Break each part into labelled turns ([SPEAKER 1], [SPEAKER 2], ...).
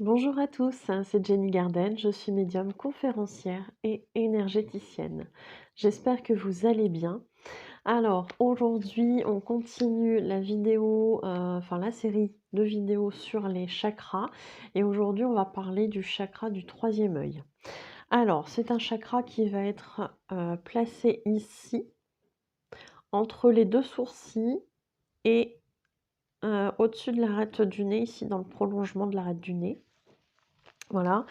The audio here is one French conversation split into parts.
[SPEAKER 1] Bonjour à tous, c'est Jenny Garden, je suis médium conférencière et énergéticienne. J'espère que vous allez bien. Alors aujourd'hui, on continue la vidéo, enfin la série de vidéos sur les chakras et aujourd'hui on va parler du chakra du troisième œil. Alors c'est un chakra qui va être placé ici, entre les deux sourcils et au-dessus de l'arête du nez, ici dans le prolongement de l'arête du nez. Voilà.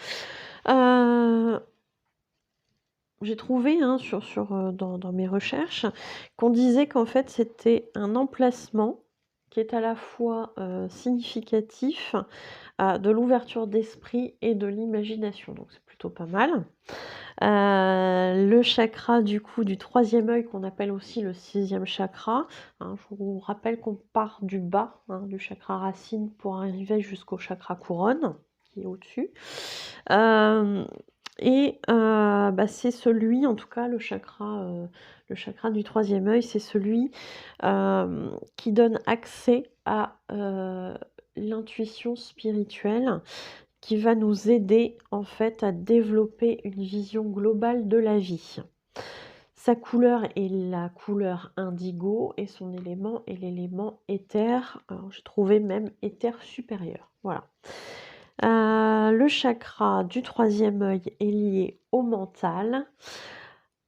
[SPEAKER 1] Euh, J'ai trouvé, hein, dans mes recherches, qu'on disait qu'en fait, c'était un emplacement qui est à la fois, significatif, de l'ouverture d'esprit et de l'imagination, donc c'est plutôt pas mal. Le chakra, du coup, du troisième œil qu'on appelle aussi le sixième chakra, hein, je vous rappelle qu'on part du bas, hein, du chakra racine pour arriver jusqu'au chakra couronne, qui est au-dessus. Hem c'est celui, en tout cas le chakra du troisième œil, c'est celui, qui donne accès à, l'intuition spirituelle, qui va nous aider, en fait, à développer une vision globale de la vie. Sa couleur est la couleur indigo et son élément est l'élément éther. Alors j'ai trouvé même éther supérieur, voilà. Le chakra du troisième œil est lié au mental,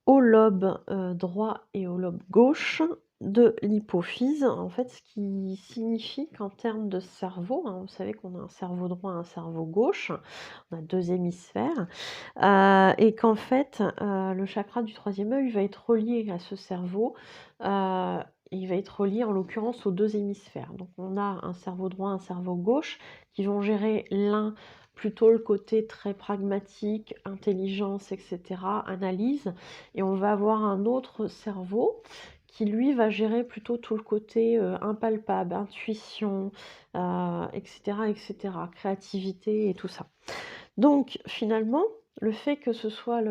[SPEAKER 1] au lobe droit et au lobe gauche de l'hypophyse. En fait, ce qui signifie qu'en termes de cerveau, hein, vous savez qu'on a un cerveau droit, un cerveau gauche, on a deux hémisphères, et qu'en fait, le chakra du troisième œil va être relié à ce cerveau. euh, il va être relié en l'occurrence aux deux hémisphères. Donc on a un cerveau droit, un cerveau gauche qui vont gérer l'un plutôt le côté très pragmatique, intelligence, etc., analyse, et on va avoir un autre cerveau qui lui va gérer plutôt tout le côté impalpable, intuition, etc., etc., créativité et tout ça. Donc finalement, le fait que ce soit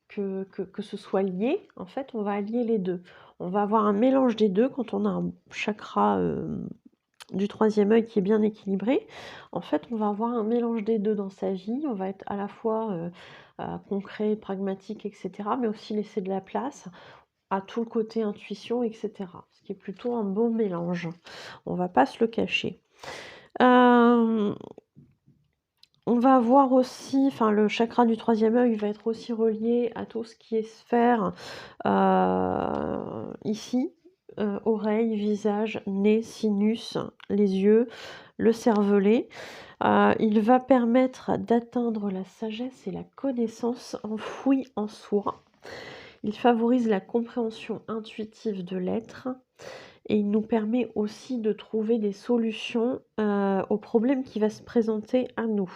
[SPEAKER 1] que ce soit lié, en fait, on va allier les deux. On va avoir un mélange des deux quand on a un chakra du troisième œil qui est bien équilibré. En fait, on va avoir un mélange des deux dans sa vie. On va être à la fois concret, pragmatique, etc., mais aussi laisser de la place à tout le côté intuition, etc. Ce qui est plutôt un beau mélange. On va pas se le cacher. Euh, on va avoir aussi, enfin le chakra du troisième œil va être aussi relié à tout ce qui est sphère, ici, oreilles, visage, nez, sinus, les yeux, le cervelet. Il va permettre d'atteindre la sagesse et la connaissance enfouie en soi. Il favorise la compréhension intuitive de l'être et il nous permet aussi de trouver des solutions, aux problèmes qui va se présenter à nous.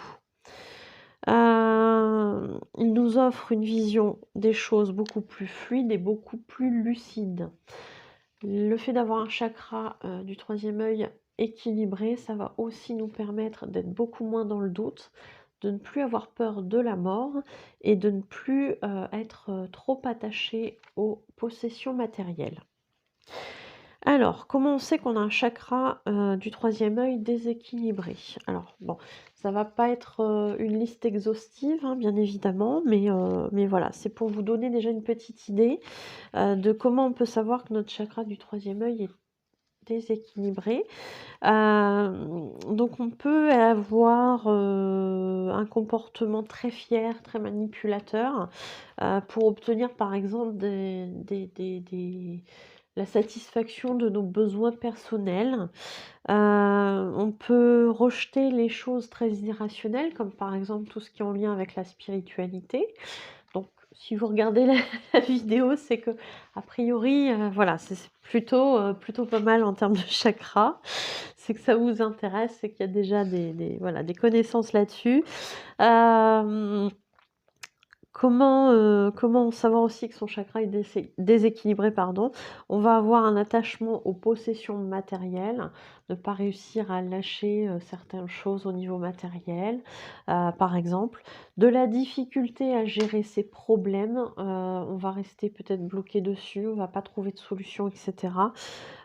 [SPEAKER 1] Il nous offre une vision des choses beaucoup plus fluide et beaucoup plus lucide. Le fait d'avoir un chakra, du troisième œil équilibré, ça va aussi nous permettre d'être beaucoup moins dans le doute, de ne plus avoir peur de la mort et de ne plus, être, trop attaché aux possessions matérielles. Alors, comment on sait qu'on a un chakra du troisième œil déséquilibré? Alors, bon, ça va pas être une liste exhaustive, hein, bien évidemment, mais voilà, c'est pour vous donner déjà une petite idée de comment on peut savoir que notre chakra du troisième œil est déséquilibré. Donc, on peut avoir un comportement très fier, très manipulateur, pour obtenir, par exemple, la satisfaction de nos besoins personnels. On peut rejeter les choses très irrationnelles, comme par exemple tout ce qui est en lien avec la spiritualité. Donc, si vous regardez la, la vidéo, c'est que, a priori, voilà, c'est plutôt pas mal en termes de chakra. C'est que ça vous intéresse, c'est qu'il y a déjà voilà, des connaissances là-dessus. Euh, Comment savoir aussi que son chakra est déséquilibré, pardon? On va avoir un attachement aux possessions matérielles, ne pas réussir à lâcher, certaines choses au niveau matériel, par exemple. De la difficulté à gérer ses problèmes, on va rester peut-être bloqué dessus, on va pas trouver de solution et cetera.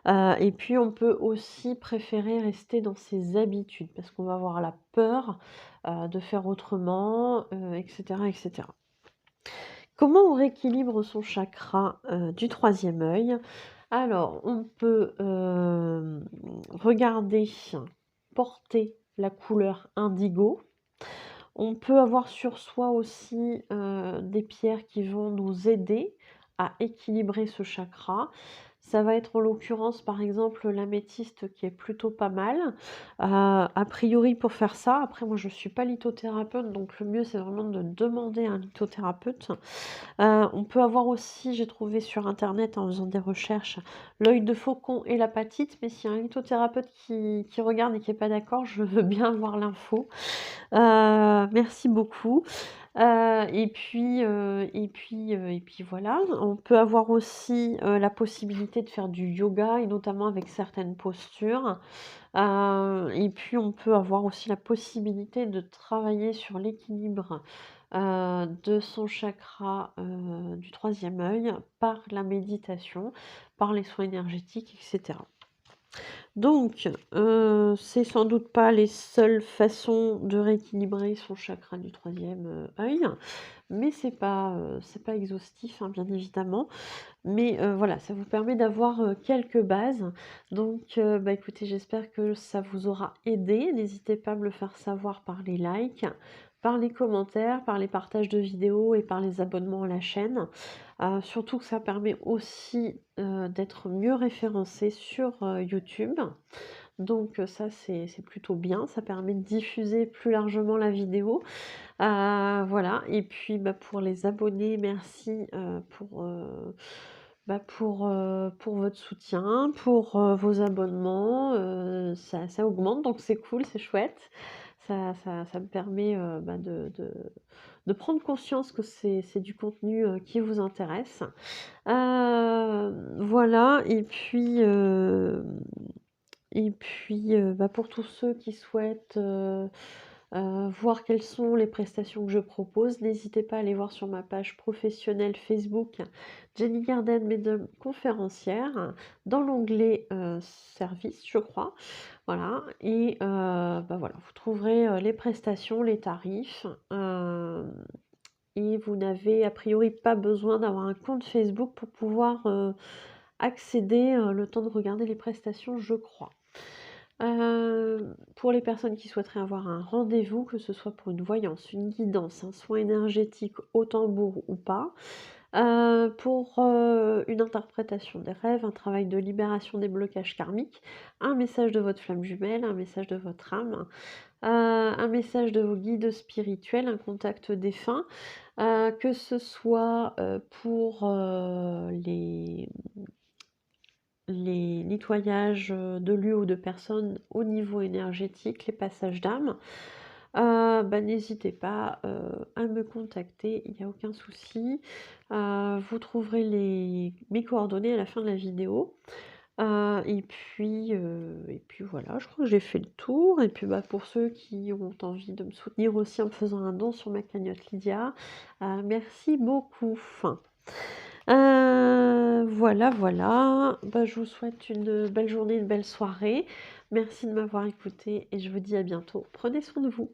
[SPEAKER 1] Et puis on peut aussi préférer rester dans ses habitudes parce qu'on va avoir la peur, de faire autrement, et cetera et cetera. Comment on rééquilibre son chakra, du troisième œil? Alors, on peut, regarder, porter la couleur indigo. On peut avoir sur soi aussi, des pierres qui vont nous aider à équilibrer ce chakra. Ça va être en l'occurrence, par exemple, l'améthyste qui est plutôt pas mal. A priori pour faire ça, après moi je suis pas lithothérapeute, donc le mieux c'est vraiment de demander à un lithothérapeute. On peut avoir aussi, j'ai trouvé sur internet en faisant des recherches, l'œil de faucon et l'apatite, mais s'il y a un lithothérapeute qui regarde et qui est pas d'accord, je veux bien avoir l'info. Merci beaucoup. Et puis voilà. On peut avoir aussi, la possibilité de faire du yoga et notamment avec certaines postures. Et puis on peut avoir aussi la possibilité de travailler sur l'équilibre, de son chakra, du troisième œil par la méditation, par les soins énergétiques et cetera. Donc, c'est sans doute pas les seules façons de rééquilibrer son chakra du troisième œil, mais c'est pas exhaustif, hein, bien évidemment. Mais, voilà, ça vous permet d'avoir, quelques bases. Donc, bah, écoutez, j'espère que ça vous aura aidé. N'hésitez pas à me le faire savoir par les likes, par les commentaires, par les partages de vidéos et par les abonnements à la chaîne. Surtout que ça permet aussi, d'être mieux référencé sur, YouTube. Donc, ça c'est plutôt bien, ça permet de diffuser plus largement la vidéo. Voilà et puis, bah, pour les abonnés, merci, pour votre soutien, pour, vos abonnements, ça augmente donc c'est cool, c'est chouette. Ça me permet, bah, de prendre conscience que c'est du contenu, qui vous intéresse. Voilà bah, pour tous ceux qui souhaitent, voir quelles sont les prestations que je propose, n'hésitez pas à aller voir sur ma page professionnelle Facebook Jenny Garden Médium conférencière, dans l'onglet, services, je crois. Voilà et bah, voilà, vous trouverez, les prestations, les tarifs, et vous n'avez a priori pas besoin d'avoir un compte Facebook pour pouvoir, accéder, le temps de regarder les prestations, je crois. Pour les personnes qui souhaiteraient avoir un rendez-vous, que ce soit pour une voyance, une guidance, un soin énergétique au tambour ou pas, pour, une interprétation des rêves, un travail de libération des blocages karmiques, un message de votre flamme jumelle, un message de votre âme, un message de vos guides spirituels, un contact défunt, que ce soit, pour, les nettoyages, de lieux ou de personnes au niveau énergétique, les passages d'âme, bah, n'hésitez pas, à me contacter, il y a aucun souci. Vous trouverez mes coordonnées à la fin de la vidéo. Et puis voilà, je crois que j'ai fait le tour et puis, bah, pour ceux qui ont envie de me soutenir aussi en me faisant un don sur ma cagnotte Lydia, merci beaucoup. Voilà, voilà. Bah, je vous souhaite une belle journée, une belle soirée. Merci de m'avoir écoutée et je vous dis à bientôt. Prenez soin de vous.